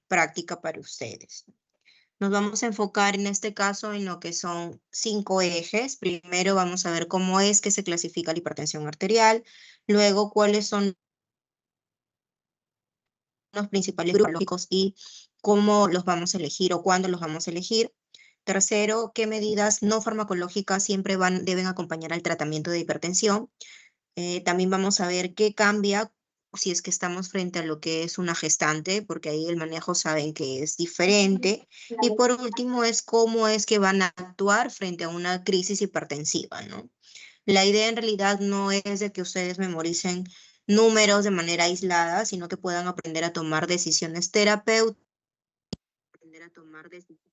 práctica para ustedes. Nos vamos a enfocar en este caso en lo que son 5 ejes. Primero vamos a ver cómo es que se clasifica la hipertensión arterial, luego cuáles son los principales grupos lógicos y cómo los vamos a elegir o cuándo los vamos a elegir. Tercero, qué medidas no farmacológicas siempre deben acompañar al tratamiento de hipertensión. También vamos a ver qué cambia si es que estamos frente a lo que es una gestante, porque ahí el manejo saben que es diferente. Y por último es cómo es que van a actuar frente a una crisis hipertensiva, ¿no? La idea en realidad no es de que ustedes memoricen números de manera aislada, sino que puedan aprender a tomar decisiones terapéuticas, aprender a tomar decisiones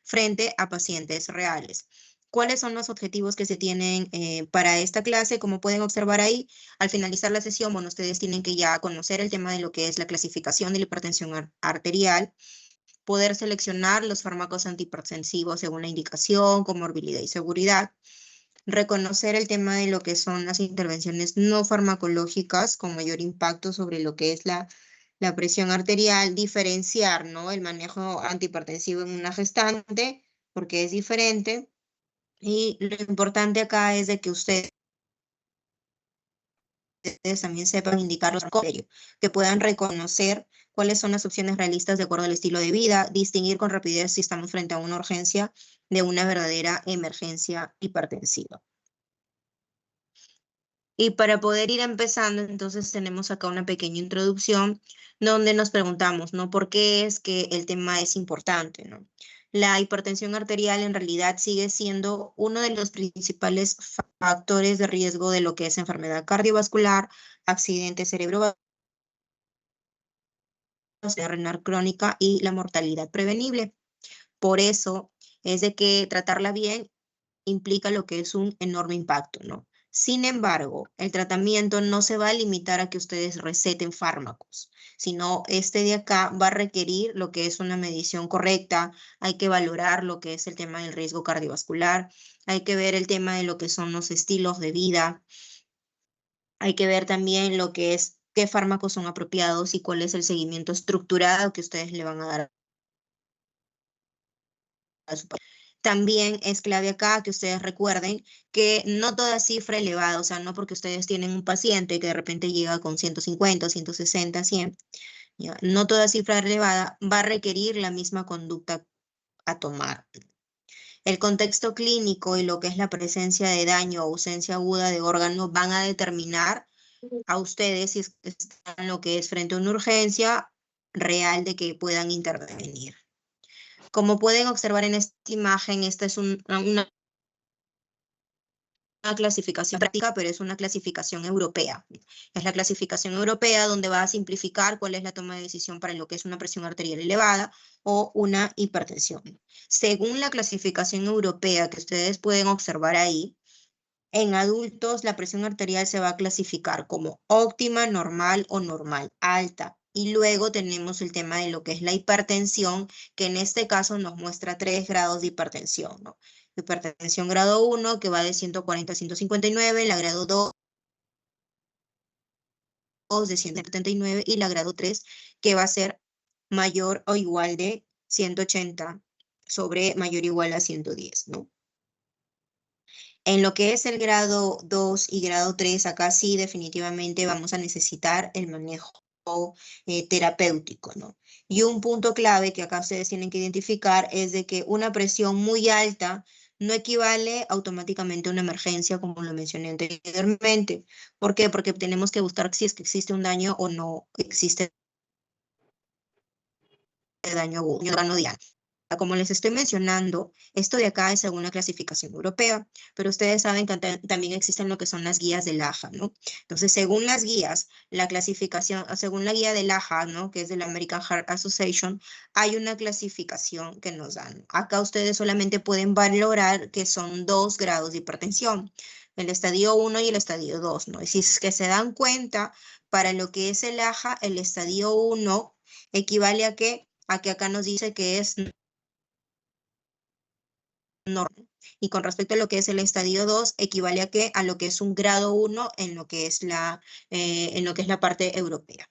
frente a pacientes reales. ¿Cuáles son los objetivos que se tienen para esta clase? Como pueden observar ahí, al finalizar la sesión, bueno, ustedes tienen que ya conocer el tema de lo que es la clasificación de la hipertensión arterial, poder seleccionar los fármacos antihipertensivos según la indicación, comorbilidad y seguridad, reconocer el tema de lo que son las intervenciones no farmacológicas con mayor impacto sobre lo que es la presión arterial, diferenciar, ¿no?, el manejo antihipertensivo en una gestante, porque es diferente. Y lo importante acá es de que ustedes también sepan indicar los criterios, que puedan reconocer cuáles son las opciones realistas de acuerdo al estilo de vida, distinguir con rapidez si estamos frente a una urgencia de una verdadera emergencia hipertensiva. Y para poder ir empezando, entonces tenemos acá una pequeña introducción donde nos preguntamos, ¿no?, ¿por qué es que el tema es importante, ¿no? La hipertensión arterial en realidad sigue siendo uno de los principales factores de riesgo de lo que es enfermedad cardiovascular, accidente cerebrovascular, renal crónica y la mortalidad prevenible. Por eso es de que tratarla bien implica lo que es un enorme impacto, ¿no? Sin embargo, el tratamiento no se va a limitar a que ustedes receten fármacos, sino este de acá va a requerir lo que es una medición correcta, hay que valorar lo que es el tema del riesgo cardiovascular, hay que ver el tema de lo que son los estilos de vida, hay que ver también lo que es qué fármacos son apropiados y cuál es el seguimiento estructurado que ustedes le van a dar a su paciente. También es clave acá que ustedes recuerden que no toda cifra elevada, o sea, no porque ustedes tienen un paciente que de repente llega con 150, 160, 100, ¿ya?, no toda cifra elevada va a requerir la misma conducta a tomar. El contexto clínico y lo que es la presencia de daño o ausencia aguda de órganos van a determinar a ustedes si están en lo que es frente a una urgencia real de que puedan intervenir. Como pueden observar en esta imagen, esta es una clasificación práctica, pero es una clasificación europea. Es la clasificación europea donde va a simplificar cuál es la toma de decisión para lo que es una presión arterial elevada o una hipertensión. Según la clasificación europea que ustedes pueden observar ahí, en adultos la presión arterial se va a clasificar como óptima, normal o normal alta. Y luego tenemos el tema de lo que es la hipertensión, que en este caso nos muestra 3 grados de hipertensión, ¿no? Hipertensión grado 1, que va de 140 a 159, la grado 2 de 179 y la grado 3, que va a ser mayor o igual de 180 sobre mayor o igual a 110, ¿no? En lo que es el grado 2 y grado 3, acá sí definitivamente vamos a necesitar el manejo terapéutico, ¿no? Y un punto clave que acá ustedes tienen que identificar es de que una presión muy alta no equivale automáticamente a una emergencia, como lo mencioné anteriormente. ¿Por qué? Porque tenemos que buscar si es que existe un daño o no existe daño agudo, órgano diana. Como les estoy mencionando, esto de acá es según la clasificación europea, pero ustedes saben que también existen lo que son las guías del AHA, ¿no? Entonces, según las guías, la clasificación, según la guía del AHA, ¿no?, que es de la American Heart Association, hay una clasificación que nos dan. Acá ustedes solamente pueden valorar que son 2 grados de hipertensión, el estadio 1 y el estadio 2, ¿no? Y si es que se dan cuenta, para lo que es el AHA, el estadio 1 equivale a que acá nos dice que es normal. Y con respecto a lo que es el estadio 2, equivale a que a lo que es un grado 1 en lo que es la parte europea.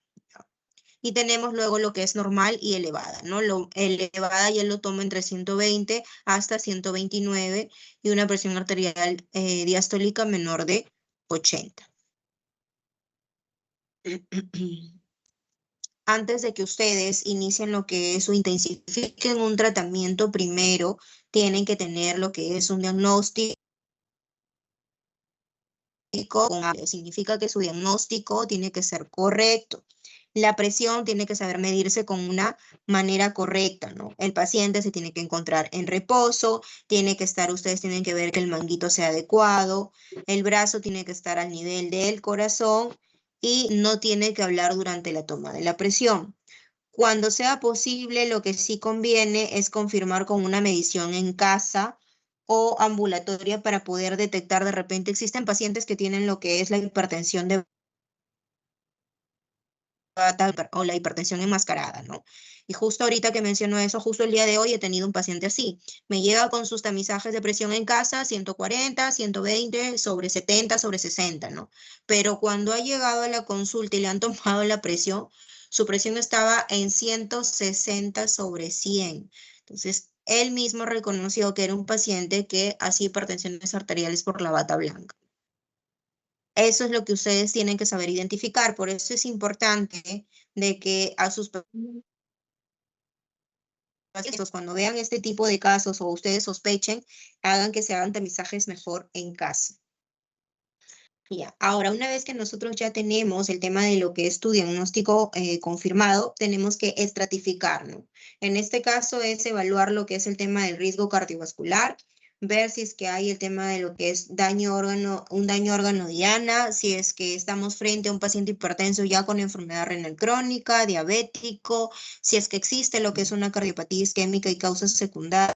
Y tenemos luego lo que es normal y elevada, ¿no? Elevada ya lo tomo entre 120 hasta 129 y una presión arterial diastólica menor de 80. Antes de que ustedes inicien lo que es o intensifiquen un tratamiento, primero tienen que tener lo que es un diagnóstico. Significa que su diagnóstico tiene que ser correcto. La presión tiene que saber medirse con una manera correcta, ¿no? El paciente se tiene que encontrar en reposo, ustedes tienen que ver que el manguito sea adecuado, el brazo tiene que estar al nivel del corazón y no tiene que hablar durante la toma de la presión. Cuando sea posible, lo que sí conviene es confirmar con una medición en casa o ambulatoria para poder detectar de repente. Existen pacientes que tienen lo que es la hipertensión de bata o la hipertensión enmascarada, ¿no? Y justo ahorita que menciono eso, justo el día de hoy he tenido un paciente así. Me llega con sus tamizajes de presión en casa, 140, 120, sobre 70, sobre 60, ¿no? Pero cuando ha llegado a la consulta y le han tomado la presión, su presión estaba en 160 sobre 100. Entonces, él mismo reconoció que era un paciente que hacía hipertensiones arteriales por la bata blanca. Eso es lo que ustedes tienen que saber identificar. Por eso es importante de que a sus pacientes, cuando vean este tipo de casos o ustedes sospechen, hagan que se hagan tamizajes mejor en casa. Ya. Ahora, una vez que nosotros ya tenemos el tema de lo que es tu diagnóstico confirmado, tenemos que estratificar, ¿no? En este caso es evaluar lo que es el tema del riesgo cardiovascular, ver si es que hay el tema de lo que es un daño órgano diana, si es que estamos frente a un paciente hipertenso ya con enfermedad renal crónica, diabético, si es que existe lo que es una cardiopatía isquémica y causas secundarias.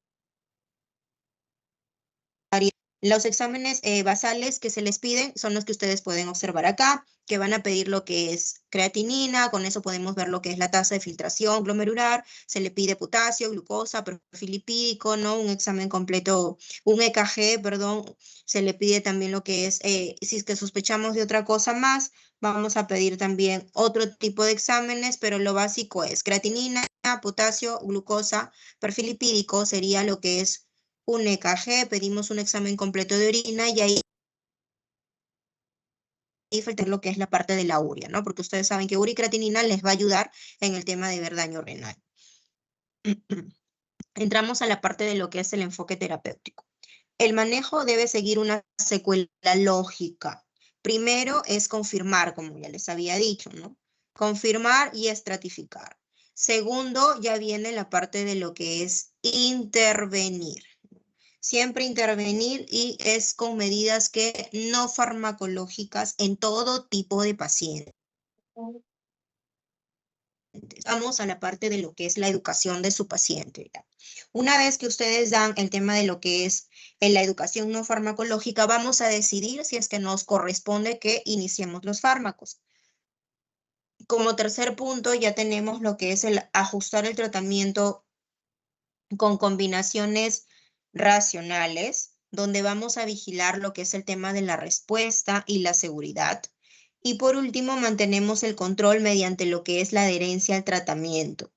Los exámenes basales que se les piden son los que ustedes pueden observar acá, que van a pedir lo que es creatinina, con eso podemos ver lo que es la tasa de filtración glomerular, se le pide potasio, glucosa, perfil lipídico, ¿no? Un examen completo, un EKG, perdón, se le pide también lo que es, si es que sospechamos de otra cosa más, vamos a pedir también otro tipo de exámenes, pero lo básico es creatinina, potasio, glucosa, perfil lipídico sería lo que es un EKG, pedimos un examen completo de orina y ahí falta lo que es la parte de la urea, ¿no? Porque ustedes saben que urea y creatinina les va a ayudar en el tema de ver daño renal. Entramos a la parte de lo que es el enfoque terapéutico. El manejo debe seguir una secuela lógica. Primero es confirmar, como ya les había dicho, ¿no? Confirmar y estratificar. Segundo, ya viene la parte de lo que es intervenir. Siempre intervenir y es con medidas que no farmacológicas en todo tipo de pacientes. Vamos a la parte de lo que es la educación de su paciente. ¿Ya? Una vez que ustedes dan el tema de lo que es la educación no farmacológica, vamos a decidir si es que nos corresponde que iniciemos los fármacos. Como tercer punto, ya tenemos lo que es el ajustar el tratamiento con combinaciones racionales, donde vamos a vigilar lo que es el tema de la respuesta y la seguridad. Y por último, mantenemos el control mediante lo que es la adherencia al tratamiento.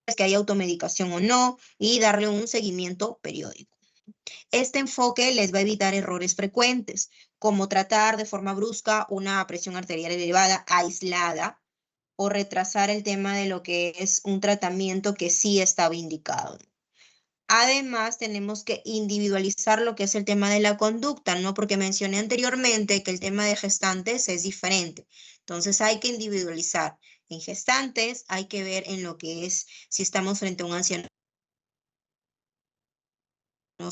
Es que hay automedicación o no, y darle un seguimiento periódico. Este enfoque les va a evitar errores frecuentes, como tratar de forma brusca una presión arterial elevada aislada, o retrasar el tema de lo que es un tratamiento que sí estaba indicado. Además, tenemos que individualizar lo que es el tema de la conducta, ¿no? Porque mencioné anteriormente que el tema de gestantes es diferente. Entonces, hay que individualizar. En gestantes hay que ver en lo que es si estamos frente a un anciano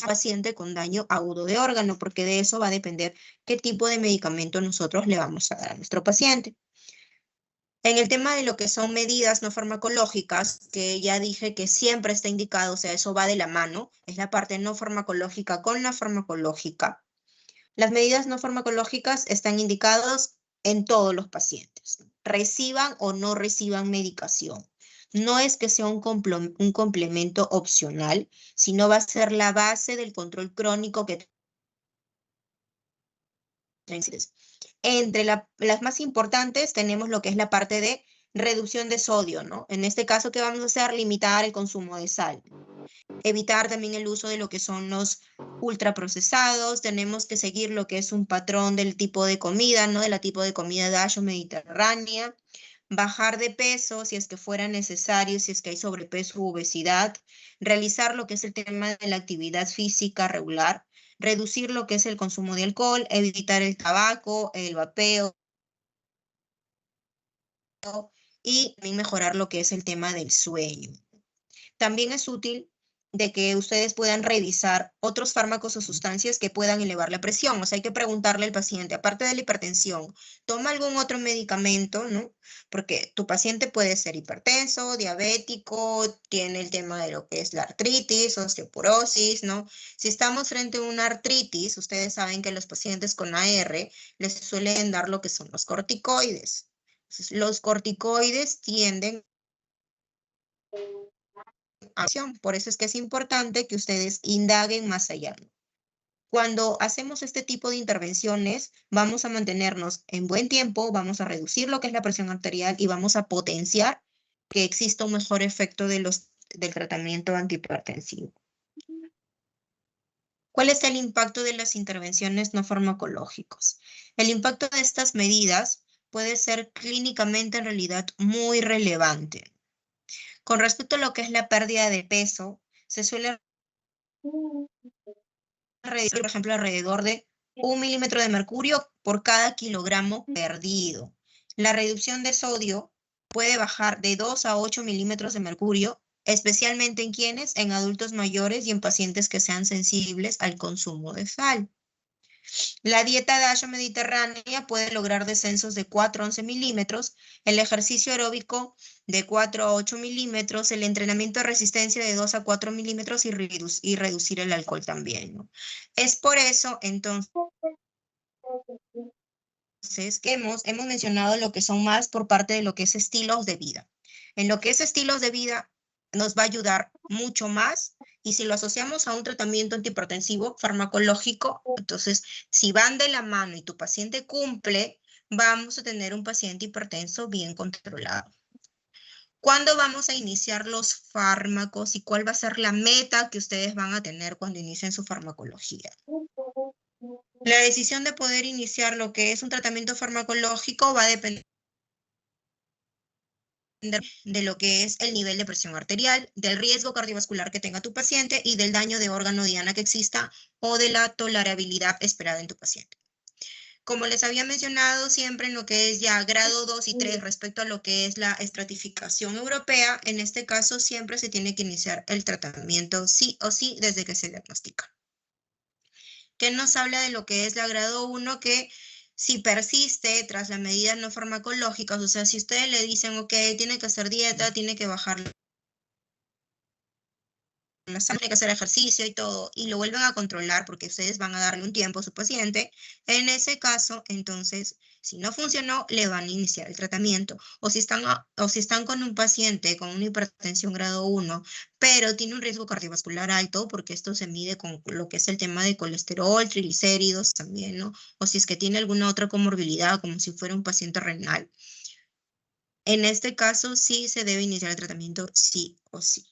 paciente con daño agudo de órgano, porque de eso va a depender qué tipo de medicamento nosotros le vamos a dar a nuestro paciente. En el tema de lo que son medidas no farmacológicas, que ya dije que siempre está indicado, o sea, eso va de la mano, es la parte no farmacológica con la farmacológica. Las medidas no farmacológicas están indicadas en todos los pacientes, reciban o no reciban medicación. No es que sea un complemento opcional, sino va a ser la base del control crónico que Entre las más importantes tenemos lo que es la parte de reducción de sodio, ¿no? En este caso, ¿qué vamos a hacer? Limitar el consumo de sal. Evitar también el uso de lo que son los ultraprocesados. Tenemos que seguir lo que es un patrón del tipo de comida, ¿no? De la tipo de comida DASH o mediterránea. Bajar de peso si es que fuera necesario, si es que hay sobrepeso u obesidad. Realizar lo que es el tema de la actividad física regular. Reducir lo que es el consumo de alcohol, evitar el tabaco, el vapeo y también mejorar lo que es el tema del sueño. También es útil de que ustedes puedan revisar otros fármacos o sustancias que puedan elevar la presión. O sea, hay que preguntarle al paciente, aparte de la hipertensión, ¿toma algún otro medicamento, no? Porque tu paciente puede ser hipertenso, diabético, tiene el tema de lo que es la artritis, osteoporosis, ¿no? Si estamos frente a una artritis, ustedes saben que los pacientes con AR les suelen dar lo que son los corticoides. Entonces, los corticoides tienden acción. Por eso es que es importante que ustedes indaguen más allá. Cuando hacemos este tipo de intervenciones, vamos a mantenernos en buen tiempo, vamos a reducir lo que es la presión arterial y vamos a potenciar que exista un mejor efecto del tratamiento antihipertensivo. ¿Cuál es el impacto de las intervenciones no farmacológicas? El impacto de estas medidas puede ser clínicamente en realidad muy relevante. Con respecto a lo que es la pérdida de peso, se suele reducir, por ejemplo, alrededor de 1 milímetro de mercurio por cada kilogramo perdido. La reducción de sodio puede bajar de 2 a 8 milímetros de mercurio, especialmente en quienes, en adultos mayores y en pacientes que sean sensibles al consumo de sal. La dieta DASH mediterránea puede lograr descensos de 4 a 11 milímetros, el ejercicio aeróbico de 4 a 8 milímetros, el entrenamiento de resistencia de 2 a 4 milímetros y reducir el alcohol también, ¿no? Es por eso, entonces, que hemos mencionado lo que son más por parte de lo que es estilos de vida. En lo que es estilos de vida nos va a ayudar mucho más y si lo asociamos a un tratamiento antihipertensivo farmacológico, entonces si van de la mano y tu paciente cumple, vamos a tener un paciente hipertenso bien controlado. ¿Cuándo vamos a iniciar los fármacos y cuál va a ser la meta que ustedes van a tener cuando inicien su farmacología? La decisión de poder iniciar lo que es un tratamiento farmacológico va a depender de lo que es el nivel de presión arterial, del riesgo cardiovascular que tenga tu paciente y del daño de órgano diana que exista o de la tolerabilidad esperada en tu paciente. Como les había mencionado siempre en lo que es ya grado 2 y 3 respecto a lo que es la estratificación europea, en este caso siempre se tiene que iniciar el tratamiento sí o sí desde que se diagnostica. ¿Qué nos habla de lo que es la grado 1? Que si persiste tras las medidas no farmacológicas, o sea, si ustedes le dicen, ok, tiene que hacer dieta, tiene que bajar la sangre, tiene que hacer ejercicio y todo, y lo vuelven a controlar porque ustedes van a darle un tiempo a su paciente, en ese caso, entonces, si no funcionó, le van a iniciar el tratamiento. O si están con un paciente con una hipertensión grado 1, pero tiene un riesgo cardiovascular alto, porque esto se mide con lo que es el tema de colesterol, triglicéridos también, ¿no? O si es que tiene alguna otra comorbilidad, como si fuera un paciente renal. En este caso, sí se debe iniciar el tratamiento, sí o sí.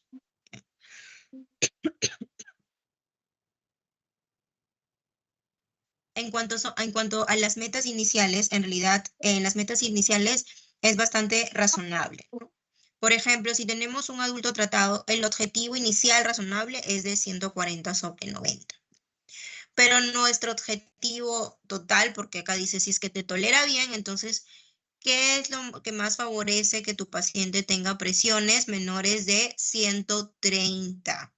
En cuanto a las metas iniciales, en realidad, en las metas iniciales es bastante razonable. Por ejemplo, si tenemos un adulto tratado, el objetivo inicial razonable es de 140 sobre 90. Pero nuestro objetivo total, porque acá dice si es que te tolera bien, entonces, ¿qué es lo que más favorece que tu paciente tenga presiones menores de 130?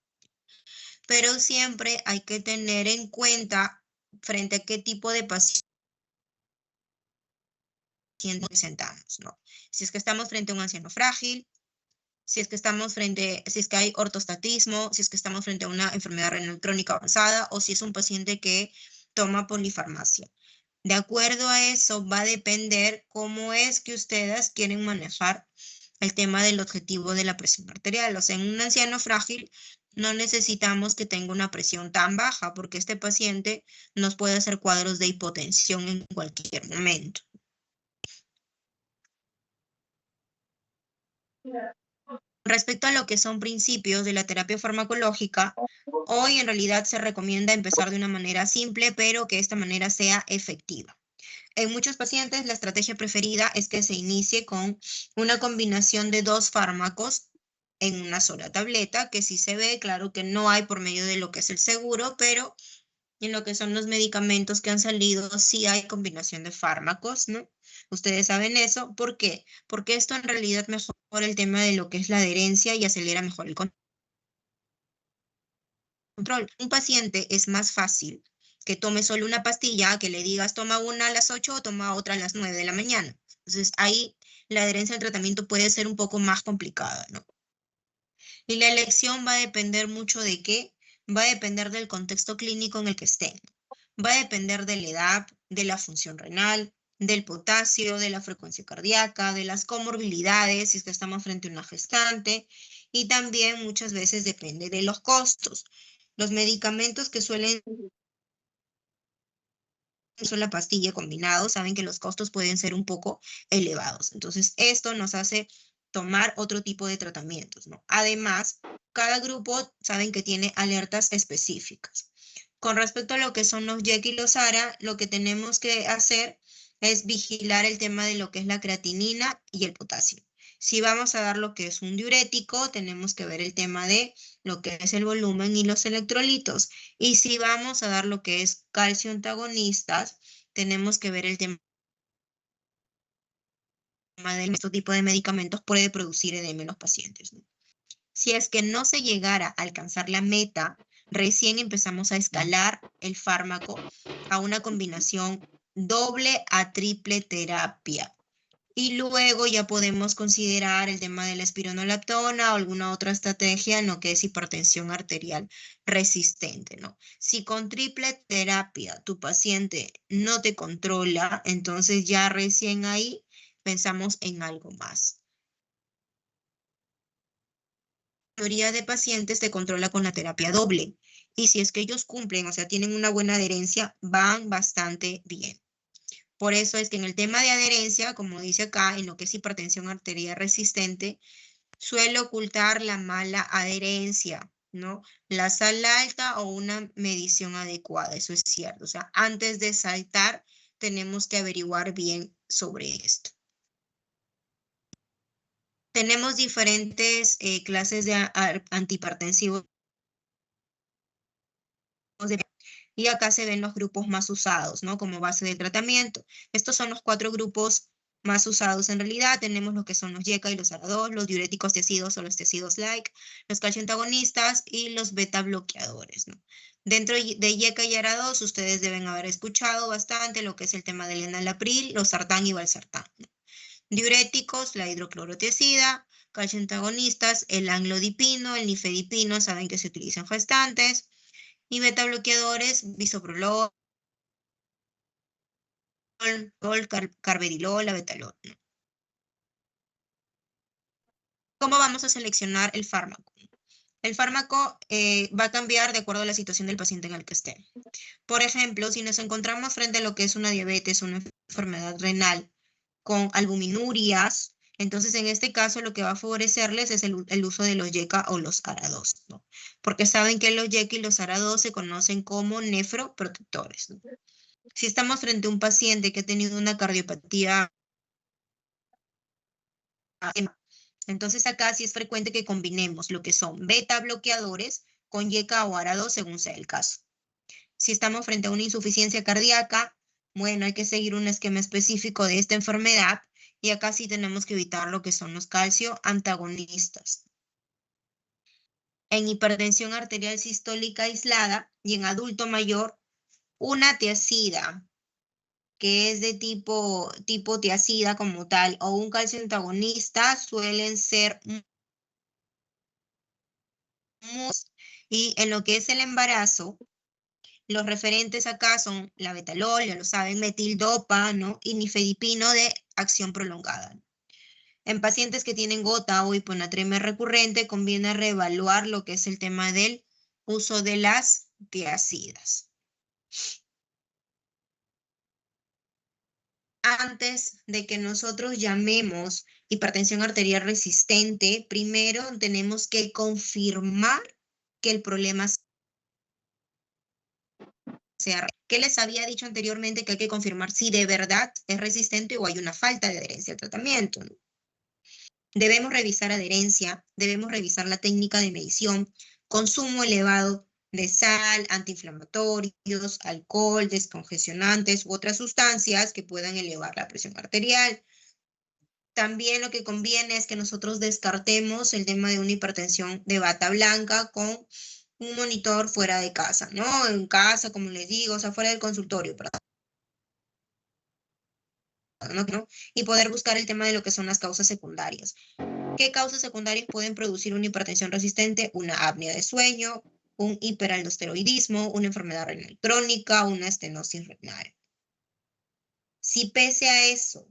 Pero siempre hay que tener en cuenta frente a qué tipo de paciente presentamos, ¿no? Si es que estamos frente a un anciano frágil, si es que hay ortostatismo, si es que estamos frente a una enfermedad renal crónica avanzada o si es un paciente que toma polifarmacia. De acuerdo a eso va a depender cómo es que ustedes quieren manejar el tema del objetivo de la presión arterial. O sea, en un anciano frágil no necesitamos que tenga una presión tan baja porque este paciente nos puede hacer cuadros de hipotensión en cualquier momento. Respecto a lo que son principios de la terapia farmacológica, hoy en realidad se recomienda empezar de una manera simple, pero que esta manera sea efectiva. En muchos pacientes, la estrategia preferida es que se inicie con una combinación de 2 fármacos en una sola tableta, que sí se ve, claro que no hay por medio de lo que es el seguro, pero en lo que son los medicamentos que han salido, sí hay combinación de fármacos, ¿no? Ustedes saben eso. ¿Por qué? Porque esto en realidad mejora el tema de lo que es la adherencia y acelera mejor el control. Un paciente es más fácil que tome solo una pastilla, que le digas toma una a las 8 o toma otra a las 9 de la mañana. Entonces ahí la adherencia al tratamiento puede ser un poco más complicada, ¿no? Y la elección va a depender mucho de qué, va a depender del contexto clínico en el que estén. Va a depender de la edad, de la función renal, del potasio, de la frecuencia cardíaca, de las comorbilidades, si estamos frente a una gestante, y también muchas veces depende de los costos. Los medicamentos que suelen ser la pastilla combinado, saben que los costos pueden ser un poco elevados. Entonces, esto nos hace tomar otro tipo de tratamientos, ¿no? Además, cada grupo saben que tiene alertas específicas. Con respecto a lo que son los YEC y los ARA, lo que tenemos que hacer es vigilar el tema de lo que es la creatinina y el potasio. Si vamos a dar lo que es un diurético, tenemos que ver el tema de lo que es el volumen y los electrolitos. Y si vamos a dar lo que es calcio antagonistas, tenemos que ver el tema de este tipo de medicamentos puede producir edema en los pacientes, ¿no? Si es que no se llegara a alcanzar la meta, recién empezamos a escalar el fármaco a una combinación doble a triple terapia. Y luego ya podemos considerar el tema de la espironolactona o alguna otra estrategia en lo que es hipertensión arterial resistente, ¿no? Si con triple terapia tu paciente no te controla, entonces ya recién ahí pensamos en algo más. La mayoría de pacientes se controla con la terapia doble. Y si es que ellos cumplen, o sea, tienen una buena adherencia, van bastante bien. Por eso es que en el tema de adherencia, como dice acá, en lo que es hipertensión arterial resistente, suele ocultar la mala adherencia, ¿no? La sal alta o una medición adecuada, eso es cierto. O sea, antes de saltar, tenemos que averiguar bien sobre esto. Tenemos diferentes clases de antihipertensivos y acá se ven los grupos más usados, ¿no? Como base de tratamiento. Estos son los 4 grupos más usados en realidad. Tenemos lo que son los YECA y los ARA2, los diuréticos tiacidos o los tiacidos-like, los calcioantagonistas y los beta bloqueadores, ¿no? Dentro de YECA y ARA2, ustedes deben haber escuchado bastante lo que es el tema del enalapril, los sartán y valsartán, ¿no? Diuréticos, la hidroclorotiazida, calcioantagonistas, el anglodipino, el nifedipino, saben que se utilizan gestantes, y beta bloqueadores, bisoprolol, carvedilol, abetalol, ¿no? ¿Cómo vamos a seleccionar el fármaco? El fármaco va a cambiar de acuerdo a la situación del paciente en el que esté. Por ejemplo, si nos encontramos frente a lo que es una diabetes, una enfermedad renal con albuminurias, entonces en este caso lo que va a favorecerles es el uso de los YECA o los ARA2, ¿no? Porque saben que los YECA y los ARA2 se conocen como nefroprotectores, ¿no? Si estamos frente a un paciente que ha tenido una cardiopatía, entonces acá sí es frecuente que combinemos lo que son beta bloqueadores con YECA o ARA2 según sea el caso. Si estamos frente a una insuficiencia cardíaca, bueno, hay que seguir un esquema específico de esta enfermedad y acá sí tenemos que evitar lo que son los calcio antagonistas. En hipertensión arterial sistólica aislada y en adulto mayor, una tiazida, que es de tipo tiazida como tal, o un calcio antagonista, suelen ser y en lo que es el embarazo, los referentes acá son la betalol, ya lo saben, metildopa, ¿no? Y nifedipino de acción prolongada. En pacientes que tienen gota o hiponatremia recurrente, conviene reevaluar lo que es el tema del uso de las tiazidas. Antes de que nosotros llamemos hipertensión arterial resistente, primero tenemos que confirmar que el problema sea. ¿Qué les había dicho anteriormente? Que hay que confirmar si de verdad es resistente o hay una falta de adherencia al tratamiento, ¿no? Debemos revisar adherencia, debemos revisar la técnica de medición, consumo elevado de sal, antiinflamatorios, alcohol, descongestionantes u otras sustancias que puedan elevar la presión arterial. También lo que conviene es que nosotros descartemos el tema de una hipertensión de bata blanca con un monitor fuera de casa, ¿no? En casa, como les digo, o sea, fuera del consultorio, perdón, ¿no? Y poder buscar el tema de lo que son las causas secundarias. ¿Qué causas secundarias pueden producir una hipertensión resistente? Una apnea de sueño, un hiperaldosteroidismo, una enfermedad renal crónica, una estenosis renal. Si pese a eso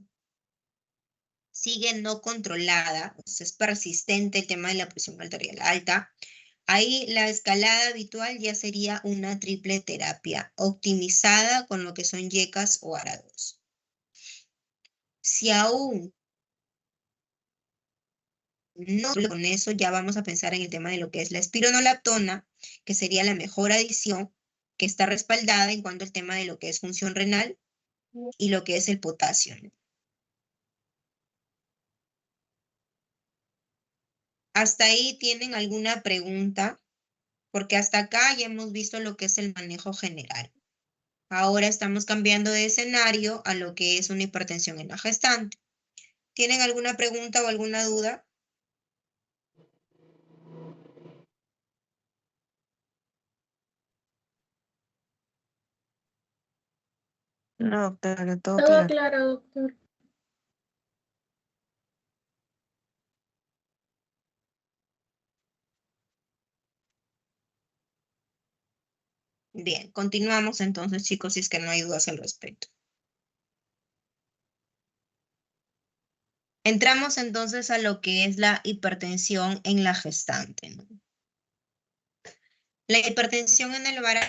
sigue no controlada, o sea, es persistente el tema de la presión arterial alta, ahí la escalada habitual ya sería una triple terapia optimizada con lo que son YECAS o ARA2. Si aún no con eso, ya vamos a pensar en el tema de lo que es la espironolactona, que sería la mejor adición, que está respaldada en cuanto al tema de lo que es función renal y lo que es el potasio, ¿no? ¿Hasta ahí tienen alguna pregunta? Porque hasta acá ya hemos visto lo que es el manejo general. Ahora estamos cambiando de escenario a lo que es una hipertensión en la gestante. ¿Tienen alguna pregunta o alguna duda? No, doctora, todo Todo claro. claro, doctor. Bien, continuamos entonces, chicos, si es que no hay dudas al respecto. Entramos entonces a lo que es la hipertensión en la gestante, ¿no? La hipertensión en el embarazo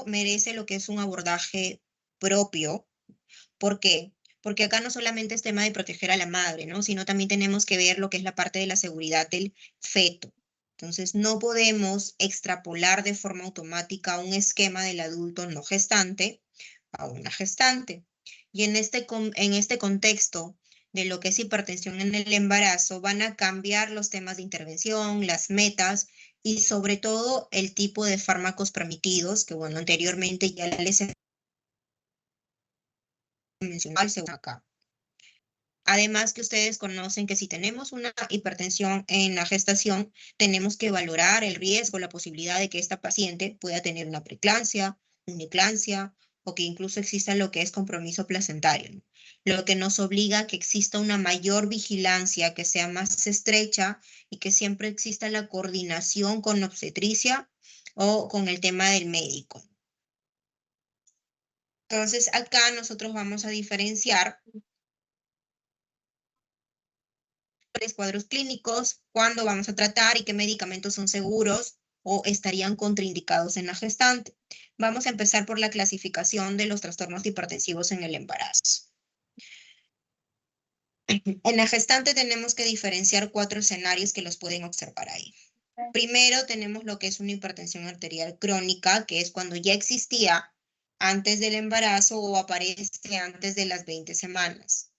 merece lo que es un abordaje propio. ¿Por qué? Porque acá no solamente es tema de proteger a la madre, ¿no? Sino también tenemos que ver lo que es la parte de la seguridad del feto. Entonces, no podemos extrapolar de forma automática un esquema del adulto no gestante a una gestante. Y en este contexto de lo que es hipertensión en el embarazo, van a cambiar los temas de intervención, las metas y sobre todo el tipo de fármacos permitidos, que bueno, anteriormente ya les he mencionado acá. Además que ustedes conocen que si tenemos una hipertensión en la gestación, tenemos que valorar el riesgo, la posibilidad de que esta paciente pueda tener una preeclampsia, una eclampsia o que incluso exista lo que es compromiso placentario, ¿no? Lo que nos obliga a que exista una mayor vigilancia, que sea más estrecha y que siempre exista la coordinación con obstetricia o con el tema del médico. Entonces, acá nosotros vamos a diferenciar cuadros clínicos, cuándo vamos a tratar y qué medicamentos son seguros o estarían contraindicados en la gestante. Vamos a empezar por la clasificación de los trastornos hipertensivos en el embarazo. En la gestante tenemos que diferenciar 4 escenarios que los pueden observar ahí. Primero tenemos lo que es una hipertensión arterial crónica, que es cuando ya existía antes del embarazo o aparece antes de las 20 semanas.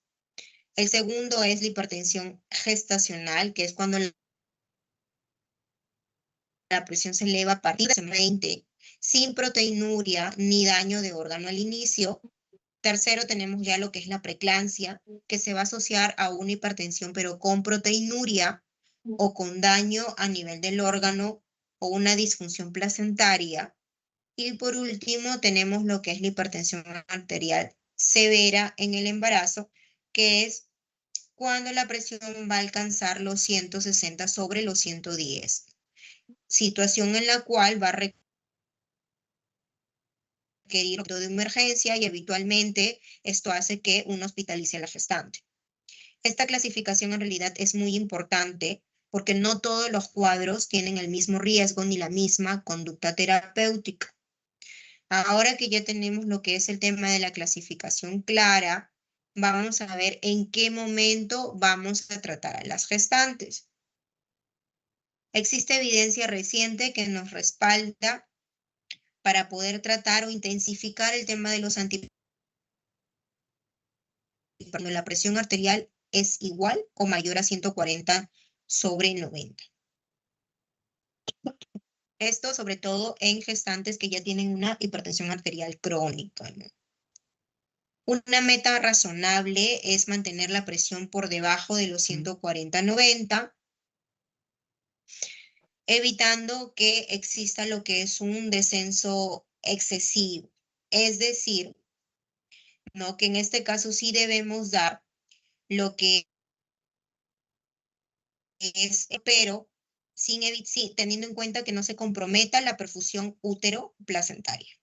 El segundo es la hipertensión gestacional, que es cuando la presión se eleva a partir de 20, sin proteinuria ni daño de órgano al inicio. Tercero, tenemos ya lo que es la preeclampsia, que se va a asociar a una hipertensión, pero con proteinuria o con daño a nivel del órgano o una disfunción placentaria. Y por último, tenemos lo que es la hipertensión arterial severa en el embarazo, que es cuando la presión va a alcanzar los 160 sobre los 110. Situación en la cual va a requerir de emergencia y habitualmente esto hace que uno hospitalice a la gestante. Esta clasificación en realidad es muy importante porque no todos los cuadros tienen el mismo riesgo ni la misma conducta terapéutica. Ahora que ya tenemos lo que es el tema de la clasificación clara, vamos a ver en qué momento vamos a tratar a las gestantes. Existe evidencia reciente que nos respalda para poder tratar o intensificar el tema de los antihipertensos cuando la presión arterial es igual o mayor a 140/90. Esto sobre todo en gestantes que ya tienen una hipertensión arterial crónica, ¿no? Una meta razonable es mantener la presión por debajo de los 140/90, evitando que exista lo que es un descenso excesivo. Es decir, ¿no? Que en este caso sí debemos dar lo que es, pero teniendo en cuenta que no se comprometa la perfusión útero-placentaria.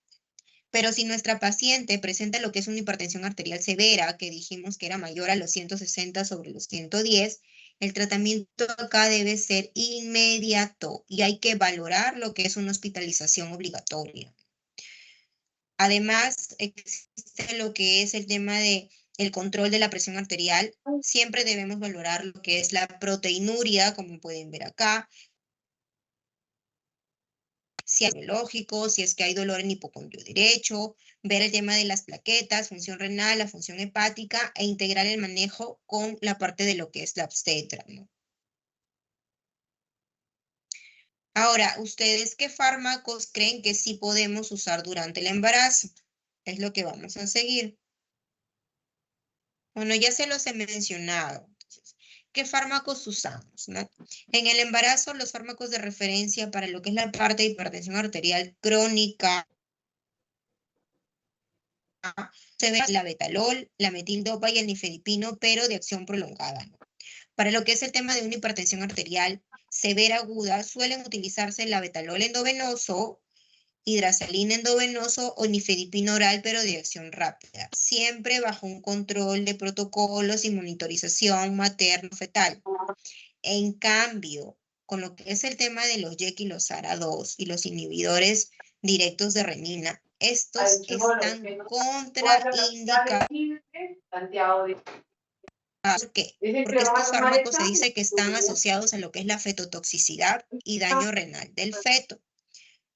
Pero si nuestra paciente presenta lo que es una hipertensión arterial severa, que dijimos que era mayor a los 160/110, el tratamiento acá debe ser inmediato y hay que valorar lo que es una hospitalización obligatoria. Además, existe lo que es el tema de el control de la presión arterial. Siempre debemos valorar lo que es la proteinuria, como pueden ver acá, si hay biológico, si es que hay dolor en hipocondrio derecho, ver el tema de las plaquetas, función renal, la función hepática e integrar el manejo con la parte de lo que es la obstetra, ¿no? Ahora, ¿ustedes qué fármacos creen que sí podemos usar durante el embarazo? Es lo que vamos a seguir. Bueno, ya se los he mencionado. Entonces, ¿qué fármacos usamos, no? En el embarazo, los fármacos de referencia para lo que es la parte de hipertensión arterial crónica se ve la betalol, la metildopa y el nifedipino, pero de acción prolongada, ¿no? Para lo que es el tema de una hipertensión arterial severa aguda, suelen utilizarse la betalol endovenoso, hidrasalina endovenoso o nifedipino oral, pero de acción rápida, siempre bajo un control de protocolos y monitorización materno-fetal. En cambio, con lo que es el tema de los YEC y los ARA2 y los inhibidores directos de renina, estos están contraindicados. ¿Por qué? Porque estos fármacos se dice que están asociados a lo que es la fetotoxicidad y daño renal del feto.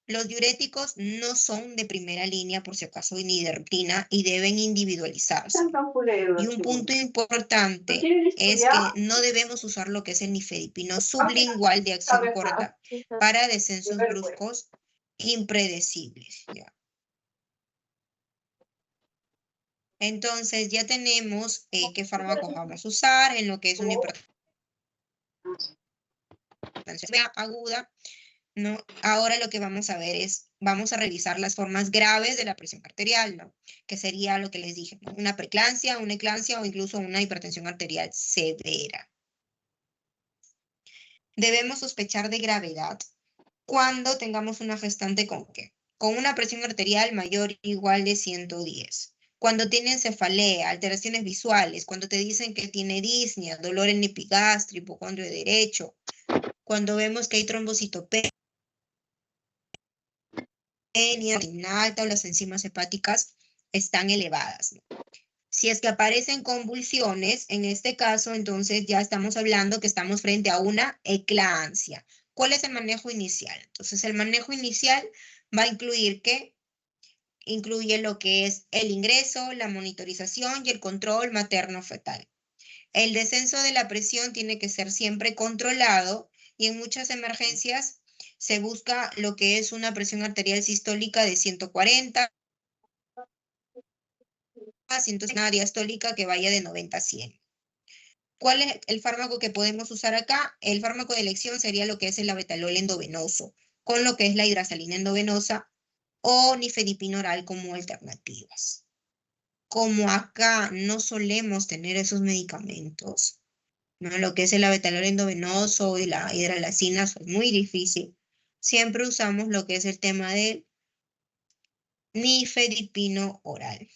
Los diuréticos no son de primera línea, por si acaso, ni de rutina, y deben individualizarse. Y un punto importante es que no debemos usar lo que es el nifedipino sublingual de acción corta para descensos bruscos impredecibles, ¿ya? Entonces ya tenemos qué fármacos vamos a usar en lo que es una hipertensión aguda, ¿no? Ahora lo que vamos a ver es, vamos a revisar las formas graves de la presión arterial, ¿no? Que sería lo que les dije, ¿no? Una preeclampsia, una eclampsia o incluso una hipertensión arterial severa. Debemos sospechar de gravedad cuando tengamos una gestante ¿con qué? Con una presión arterial mayor o igual de 110. Cuando tienen cefalea, alteraciones visuales, cuando te dicen que tiene disnea, dolor en epigastrio, hipocondrio derecho, cuando vemos que hay trombocitopenia alta o las enzimas hepáticas están elevadas, ¿no? Si es que aparecen convulsiones, en este caso, entonces ya estamos hablando que estamos frente a una eclampsia. ¿Cuál es el manejo inicial? Entonces, el manejo inicial va a incluir que incluye lo que es el ingreso, la monitorización y el control materno-fetal. El descenso de la presión tiene que ser siempre controlado y en muchas emergencias se busca lo que es una presión arterial sistólica de 140, una diastólica que vaya de 90 a 100. ¿Cuál es el fármaco que podemos usar acá? El fármaco de elección sería lo que es el abetalol endovenoso, con lo que es la hidrasalina endovenosa o nifedipino oral como alternativas. Como acá no solemos tener esos medicamentos, ¿no? Lo que es el abetalol endovenoso y la hidralazina es muy difícil. Siempre usamos lo que es el tema de nifedipino oral.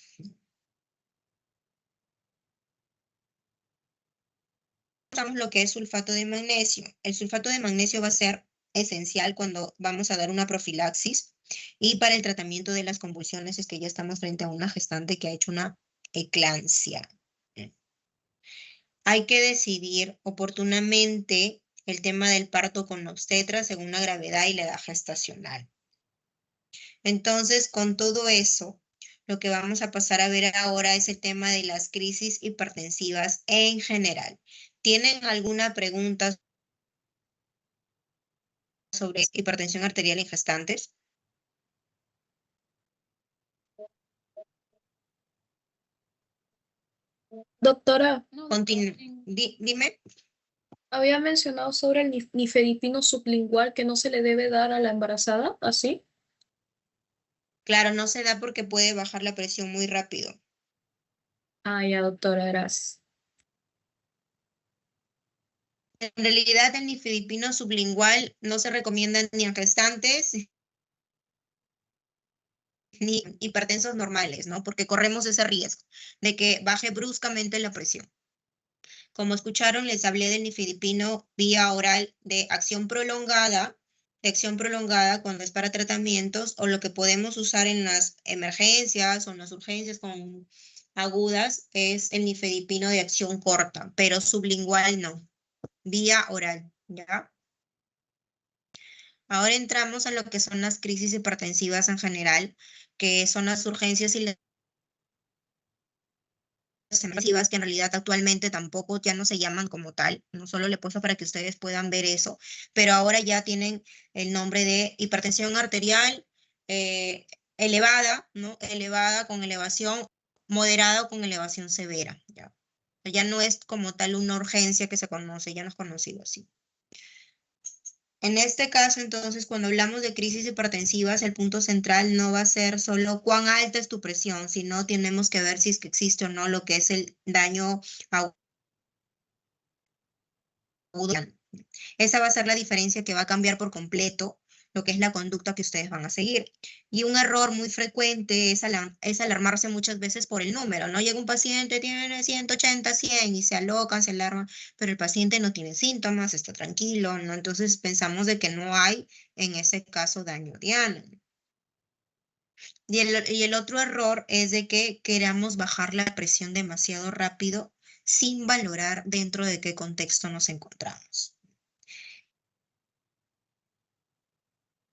Lo que es sulfato de magnesio. El sulfato de magnesio va a ser esencial cuando vamos a dar una profilaxis y para el tratamiento de las convulsiones es que ya estamos frente a una gestante que ha hecho una eclampsia. Hay que decidir oportunamente el tema del parto con la obstetra según la gravedad y la edad gestacional. Entonces, con todo eso, lo que vamos a pasar a ver ahora es el tema de las crisis hipertensivas en general. ¿Tienen alguna pregunta sobre hipertensión arterial en gestantes? Doctora, Dime. había mencionado sobre el nifedipino sublingual que no se le debe dar a la embarazada, ¿así? Claro, no se da porque puede bajar la presión muy rápido. Ah, ya, doctora, gracias. En realidad, el nifedipino sublingual no se recomienda ni en gestantes ni hipertensos normales, ¿no? Porque corremos ese riesgo de que baje bruscamente la presión. Como escucharon, les hablé del nifedipino vía oral de acción prolongada cuando es para tratamientos, o lo que podemos usar en las emergencias o en las urgencias con agudas es el nifedipino de acción corta, pero sublingual no, vía oral, ¿ya? Ahora entramos a lo que son las crisis hipertensivas en general, que son las urgencias y las emergencias, que en realidad actualmente tampoco ya no se llaman como tal, no solo le he puesto para que ustedes puedan ver eso, pero ahora ya tienen el nombre de hipertensión arterial elevada, ¿no? Elevada con elevación moderada o con elevación severa, ¿ya? Ya no es como tal una urgencia que se conoce, ya no es conocido así. En este caso, entonces, cuando hablamos de crisis hipertensivas, el punto central no va a ser solo cuán alta es tu presión, sino tenemos que ver si es que existe o no lo que es el daño agudo. Esa va a ser la diferencia que va a cambiar por completo lo que es la conducta que ustedes van a seguir. Y un error muy frecuente es alarmarse muchas veces por el número, ¿no? Llega un paciente, tiene 180, 100 y se alocan, se alarman, pero el paciente no tiene síntomas, está tranquilo, ¿no? Entonces pensamos de que no hay en ese caso daño diana. Y el otro error es de que queramos bajar la presión demasiado rápido sin valorar dentro de qué contexto nos encontramos.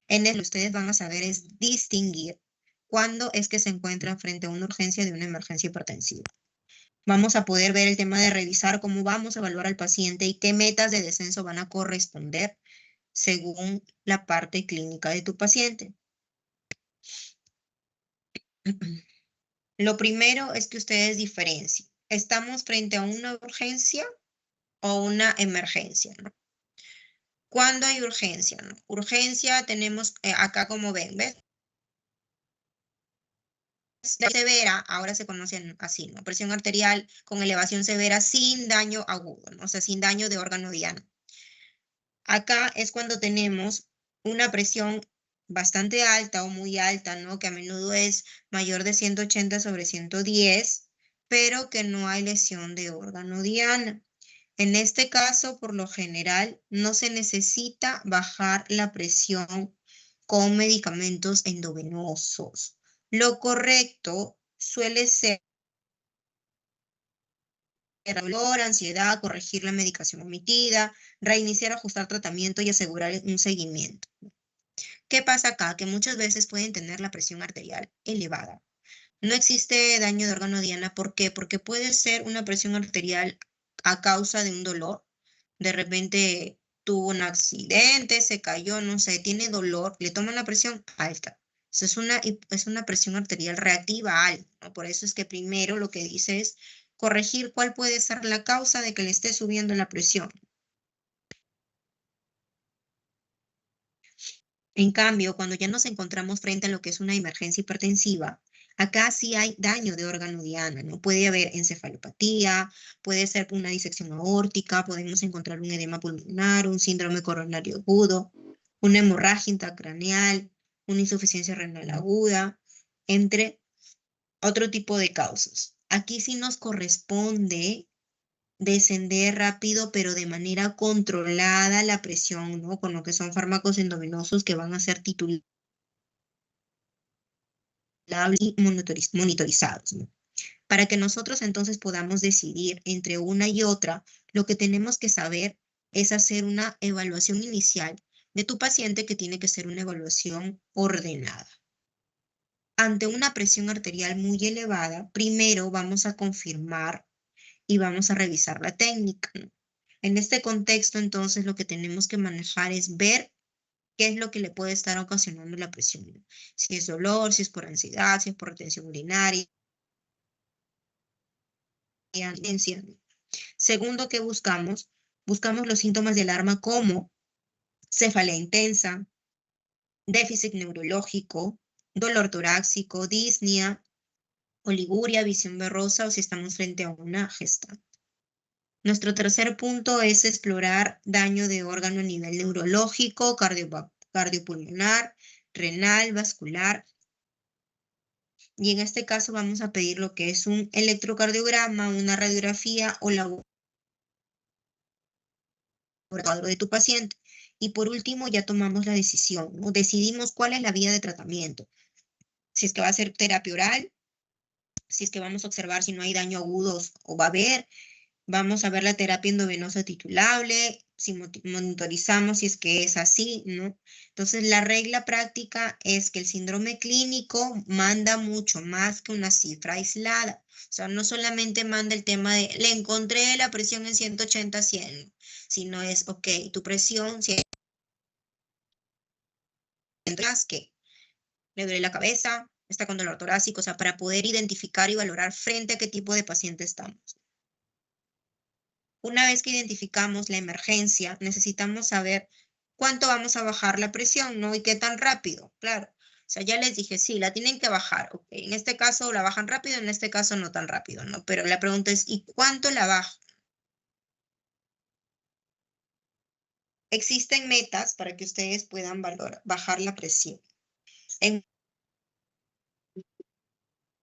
En el ustedes van a saber es distinguir cuándo es que se encuentran frente a una urgencia de una emergencia hipertensiva. Vamos a poder ver el tema de revisar cómo vamos a evaluar al paciente y qué metas de descenso van a corresponder según la parte clínica de tu paciente. Lo primero es que ustedes diferencien. ¿Estamos frente a una urgencia o una emergencia, ¿no? ¿Cuándo hay urgencia, no? Urgencia tenemos acá como ven, ¿ves? Severa, ahora se conocen así, ¿no? Presión arterial con elevación severa sin daño agudo, ¿no? O sea, sin daño de órgano diana. Acá es cuando tenemos una presión bastante alta o muy alta, ¿no? Que a menudo es mayor de 180 sobre 110, pero que no hay lesión de órgano diana. En este caso, por lo general, no se necesita bajar la presión con medicamentos endovenosos. Lo correcto suele ser dolor, ansiedad, corregir la medicación omitida, reiniciar, ajustar tratamiento y asegurar un seguimiento. ¿Qué pasa acá? Que muchas veces pueden tener la presión arterial elevada. No existe daño de órgano diana. ¿Por qué? Porque puede ser una presión arterial a causa de un dolor. De repente tuvo un accidente, se cayó, no sé, tiene dolor, le toman la presión alta. Eso es una presión arterial reactiva alta, ¿no? Por eso es que primero lo que dice es corregir cuál puede ser la causa de que le esté subiendo la presión. En cambio, cuando ya nos encontramos frente a lo que es una emergencia hipertensiva, acá sí hay daño de órgano diana, ¿no? Puede haber encefalopatía, puede ser una disección aórtica, podemos encontrar un edema pulmonar, un síndrome coronario agudo, una hemorragia intracraneal, una insuficiencia renal aguda, entre otro tipo de causas. Aquí sí nos corresponde descender rápido, pero de manera controlada la presión, ¿no? Con lo que son fármacos endovenosos que van a ser titulables y monitorizados, ¿no? Para que nosotros entonces podamos decidir entre una y otra, lo que tenemos que saber es hacer una evaluación inicial de tu paciente, que tiene que ser una evaluación ordenada. Ante una presión arterial muy elevada, primero vamos a confirmar y vamos a revisar la técnica, ¿no? En este contexto, entonces, lo que tenemos que manejar es ver qué es lo que le puede estar ocasionando la presión, ¿no? Si es dolor, si es por ansiedad, si es por retención urinaria, tendencia. Segundo, ¿qué buscamos? Buscamos los síntomas de alarma como cefalea intensa, déficit neurológico, dolor torácico, disnea, oliguria, visión borrosa o si estamos frente a una gestante. Nuestro tercer punto es explorar daño de órgano a nivel neurológico, cardiopulmonar, renal, vascular. Y en este caso vamos a pedir lo que es un electrocardiograma, una radiografía o la cuadro de tu paciente. Y por último, ya tomamos la decisión, ¿no? Decidimos cuál es la vía de tratamiento. Si es que va a ser terapia oral, si es que vamos a observar si no hay daño agudo o va a haber, vamos a ver la terapia endovenosa titulable, si monitorizamos si es que es así, ¿no? Entonces, la regla práctica es que el síndrome clínico manda mucho más que una cifra aislada. O sea, no solamente manda el tema de, le encontré la presión en 180/100, sino es, ok, tu presión, si entras, que le duele la cabeza, está con dolor torácico, o sea, para poder identificar y valorar frente a qué tipo de paciente estamos. Una vez que identificamos la emergencia, necesitamos saber cuánto vamos a bajar la presión, ¿no? Y qué tan rápido, claro. O sea, ya les dije, sí, la tienen que bajar, ok. En este caso la bajan rápido, en este caso no tan rápido, ¿no? Pero la pregunta es, ¿y cuánto la bajan? Existen metas para que ustedes puedan bajar la presión. En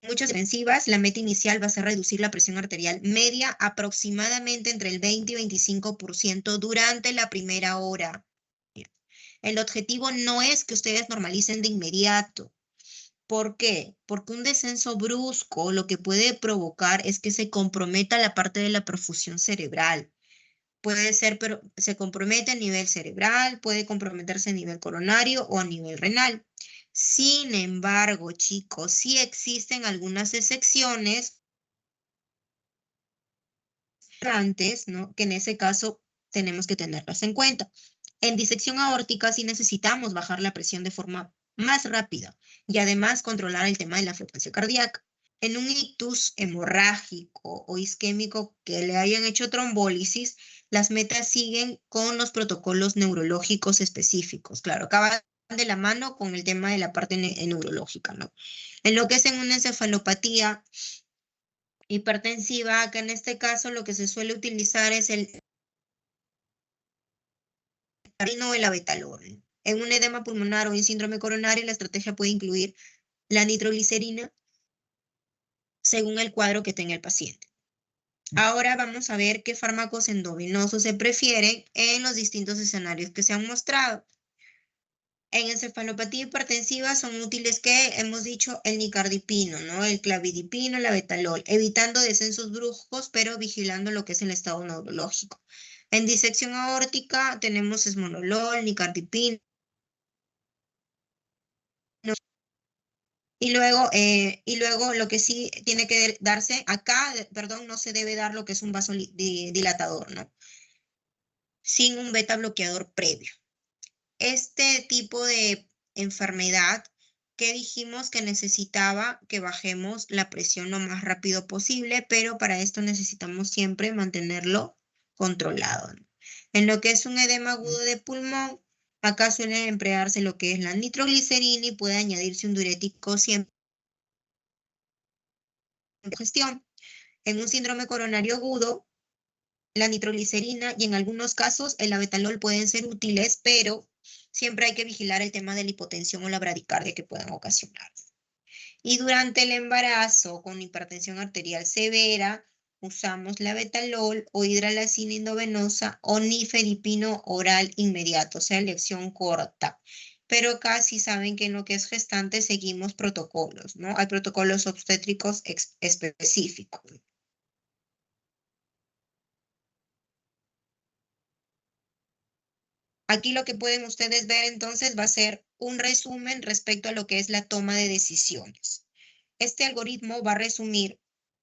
muchas defensivas, la meta inicial va a ser reducir la presión arterial media aproximadamente entre el 20 y 25% durante la primera hora. El objetivo no es que ustedes normalicen de inmediato. ¿Por qué? Porque un descenso brusco lo que puede provocar es que se comprometa la parte de la perfusión cerebral. Puede ser, pero se compromete a nivel cerebral, puede comprometerse a nivel coronario o a nivel renal. Sin embargo, chicos, sí existen algunas excepciones antes, ¿no? Que en ese caso tenemos que tenerlas en cuenta. En disección aórtica sí necesitamos bajar la presión de forma más rápida y además controlar el tema de la frecuencia cardíaca. En un ictus hemorrágico o isquémico que le hayan hecho trombólisis, las metas siguen con los protocolos neurológicos específicos. Claro, acá van de la mano con el tema de la parte neurológica, ¿no? En lo que es en una encefalopatía hipertensiva, que en este caso lo que se suele utilizar es el o el abetalol. En un edema pulmonar o en síndrome coronario, la estrategia puede incluir la nitroglicerina según el cuadro que tenga el paciente. Ahora vamos a ver qué fármacos endovenosos se prefieren en los distintos escenarios que se han mostrado. En encefalopatía hipertensiva son útiles que hemos dicho el nicardipino, ¿no? El clavidipino, el abetalol, evitando descensos bruscos, pero vigilando lo que es el estado neurológico. En disección aórtica tenemos esmonolol, nicardipino. Y luego lo que sí tiene que darse acá, perdón, no se debe dar lo que es un vasodilatador, ¿no? Sin un beta bloqueador previo. Este tipo de enfermedad que dijimos que necesitaba que bajemos la presión lo más rápido posible, pero para esto necesitamos siempre mantenerlo controlado, ¿no? En lo que es un edema agudo de pulmón, acá suele emplearse lo que es la nitroglicerina y puede añadirse un diurético siempre en gestión. En un síndrome coronario agudo, la nitroglicerina y en algunos casos el abetalol pueden ser útiles, pero siempre hay que vigilar el tema de la hipotensión o la bradicardia que puedan ocasionar. Y durante el embarazo con hipertensión arterial severa, usamos la betalol o hidralazina endovenosa o nifedipino oral inmediato, o sea, elección corta. Pero acá sí saben que en lo que es gestante seguimos protocolos, ¿no? Hay protocolos obstétricos específicos. Aquí lo que pueden ustedes ver entonces va a ser un resumen respecto a lo que es la toma de decisiones. Este algoritmo va a resumir,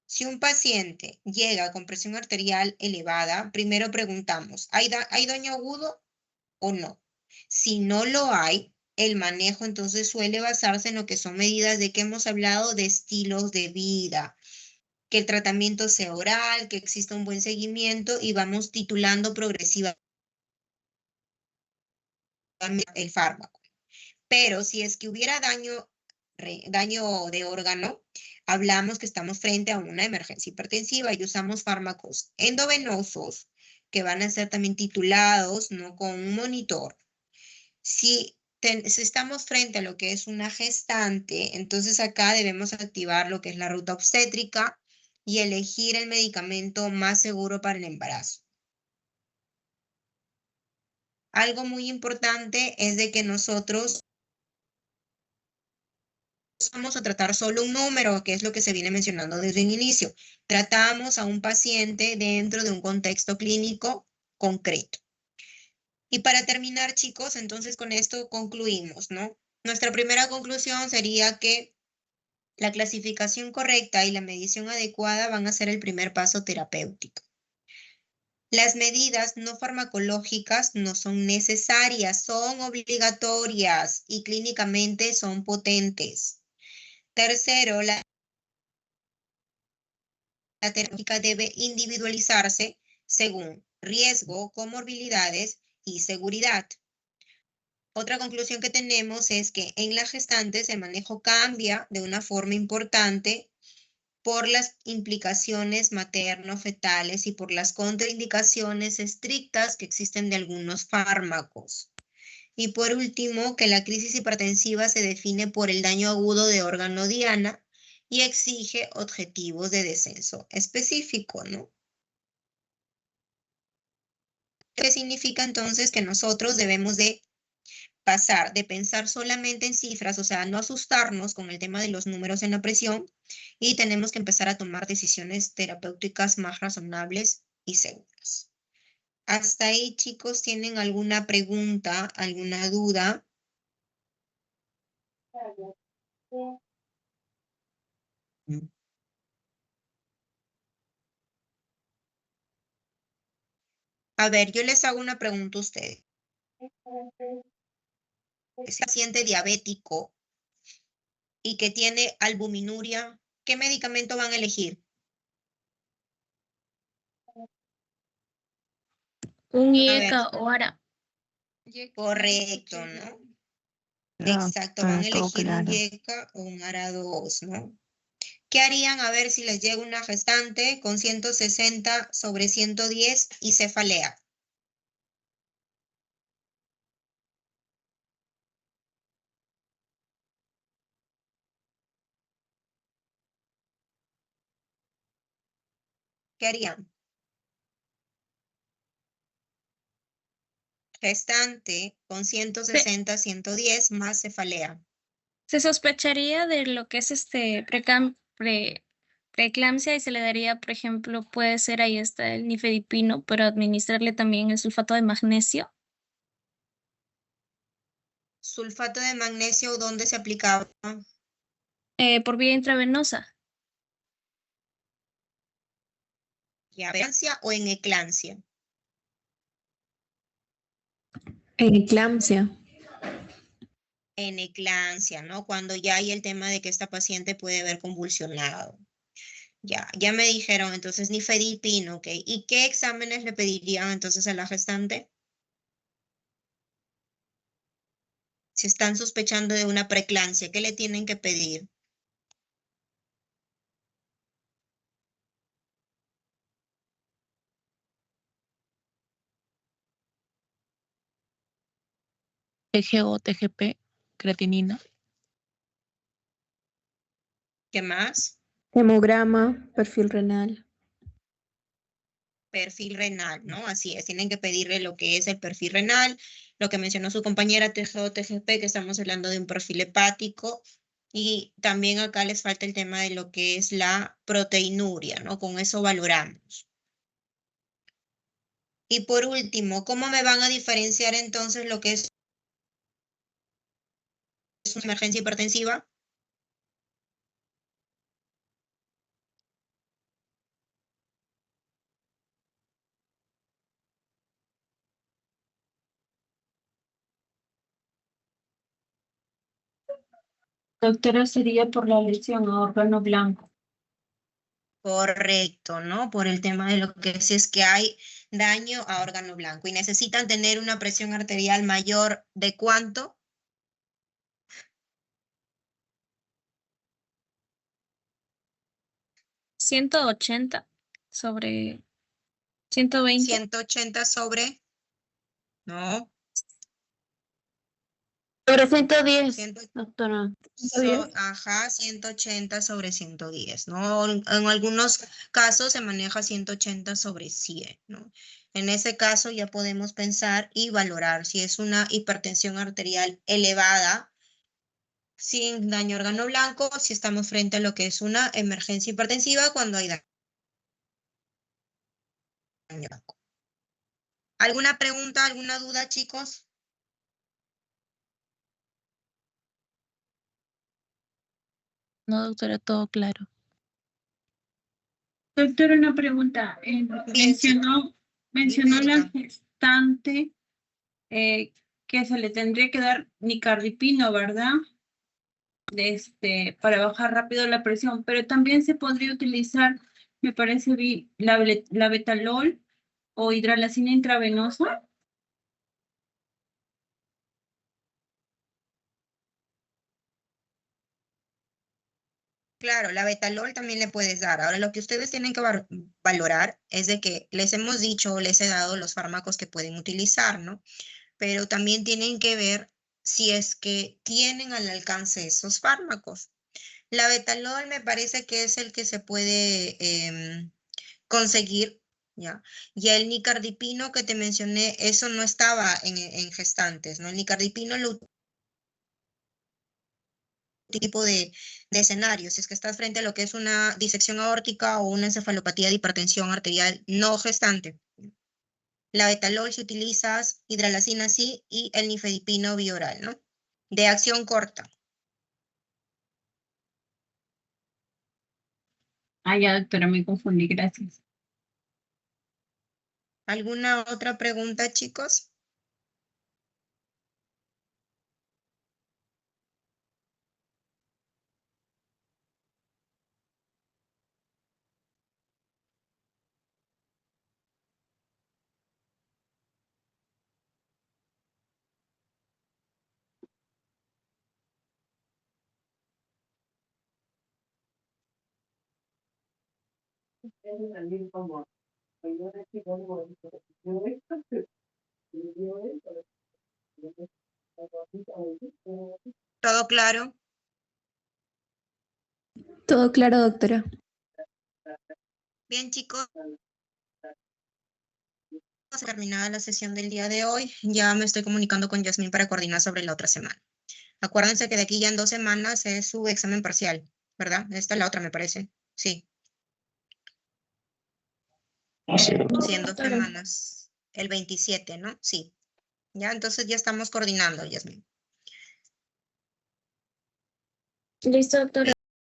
si un paciente llega con presión arterial elevada, primero preguntamos, ¿hay daño agudo o no? Si no lo hay, el manejo entonces suele basarse en lo que son medidas de que hemos hablado de estilos de vida, que el tratamiento sea oral, que exista un buen seguimiento y vamos titulando progresivamente el fármaco. Pero si es que hubiera daño de órgano, hablamos que estamos frente a una emergencia hipertensiva y usamos fármacos endovenosos que van a ser también titulados, ¿no? Con un monitor. Si estamos frente a lo que es una gestante, entonces acá debemos activar lo que es la ruta obstétrica y elegir el medicamento más seguro para el embarazo. Algo muy importante es de que nosotros vamos a tratar solo un número, que es lo que se viene mencionando desde el inicio. Tratamos a un paciente dentro de un contexto clínico concreto. Y para terminar, chicos, entonces con esto concluimos, ¿no? Nuestra primera conclusión sería que la clasificación correcta y la medición adecuada van a ser el primer paso terapéutico. Las medidas no farmacológicas no son necesarias, son obligatorias y clínicamente son potentes. Tercero, la terapéutica debe individualizarse según riesgo, comorbilidades y seguridad. Otra conclusión que tenemos es que en las gestantes el manejo cambia de una forma importante por las implicaciones materno-fetales y por las contraindicaciones estrictas que existen de algunos fármacos. Y por último, que la crisis hipertensiva se define por el daño agudo de órgano diana y exige objetivos de descenso específico, ¿no? ¿Qué significa entonces que nosotros debemos de pasar de pensar solamente en cifras, o sea, no asustarnos con el tema de los números en la presión, y tenemos que empezar a tomar decisiones terapéuticas más razonables y seguras? Hasta ahí, chicos, ¿tienen alguna pregunta, alguna duda? A ver, yo les hago una pregunta a ustedes. Es paciente diabético y que tiene albuminuria, ¿qué medicamento van a elegir? Un A ver, IECA o ARA. correcto, ¿no? No, Exacto, van está a todo elegir un claro. YECA o un ARA2, ¿no? ¿Qué harían a ver si les llega una gestante con 160/110 y cefalea? ¿Qué harían? Gestante con Se, 160/110 más cefalea. se sospecharía de lo que es preeclampsia y se le daría, por ejemplo, puede ser ahí está el nifedipino, pero administrarle también el sulfato de magnesio. Sulfato de magnesio, ¿dónde se aplicaba? Por vía intravenosa. ¿En eclampsia o en eclampsia? En eclampsia. En eclampsia, ¿no? Cuando ya hay el tema de que esta paciente puede haber convulsionado. Ya me dijeron, entonces nifedipino, ¿ok? ¿Y qué exámenes le pedirían entonces a la gestante? Si están sospechando de una preeclampsia, ¿qué le tienen que pedir? TGO, TGP, creatinina. ¿Qué más? Hemograma, perfil renal. Perfil renal, ¿no? Así es, tienen que pedirle lo que es el perfil renal, lo que mencionó su compañera TGO, TGP, que estamos hablando de un perfil hepático, y también acá les falta el tema de lo que es la proteinuria, ¿no? Con eso valoramos. Y por último, ¿cómo me van a diferenciar entonces lo que es una emergencia hipertensiva? Doctora, sería por la lesión a órgano blanco. Correcto, ¿no? Por el tema de lo que es que hay daño a órgano blanco y necesitan tener una presión arterial mayor ¿de cuánto? 180 sobre 120. 180 sobre, no, Sobre 110, 100 doctora. ajá, 180 sobre 110, ¿no? En algunos casos se maneja 180 sobre 100, ¿no? En ese caso ya podemos pensar y valorar si es una hipertensión arterial elevada, sin daño a órgano blanco, si estamos frente a lo que es una emergencia hipertensiva cuando hay daño blanco. ¿Alguna pregunta, alguna duda, chicos? No, doctora, todo claro. Doctora, una pregunta. Bien, Mencionó dime, la Erika. gestante que se le tendría que dar nicardipino, ¿verdad? Para bajar rápido la presión, pero también se podría utilizar, me parece, la betalol o hidralacina intravenosa. Claro, la betalol también le puedes dar. Ahora, lo que ustedes tienen que valorar es de que les hemos dicho, les he dado los fármacos que pueden utilizar, ¿no? Pero también tienen que ver si es que tienen al alcance esos fármacos. La betalol me parece que es el que se puede conseguir, ¿ya? Y el nicardipino que te mencioné, eso no estaba en gestantes, ¿no? El nicardipino lo tipo de escenarios, si es que estás frente a lo que es una disección aórtica o una encefalopatía de hipertensión arterial no gestante. La betalol si utilizas, hidralacina sí, y el nifedipino bioral, ¿no? De acción corta. Ah, ya, doctora, me confundí, gracias. ¿Alguna otra pregunta, chicos? ¿Todo claro? Todo claro, doctora. Bien, chicos. Terminada la sesión del día de hoy, ya me estoy comunicando con Yasmín para coordinar sobre la otra semana. Acuérdense que de aquí ya en 2 semanas es su examen parcial, ¿verdad? Esta es la otra, me parece. Sí, sí, en 2 semanas. El 27, ¿no? Sí. Ya, entonces ya estamos coordinando, Yasmín. Listo, doctora.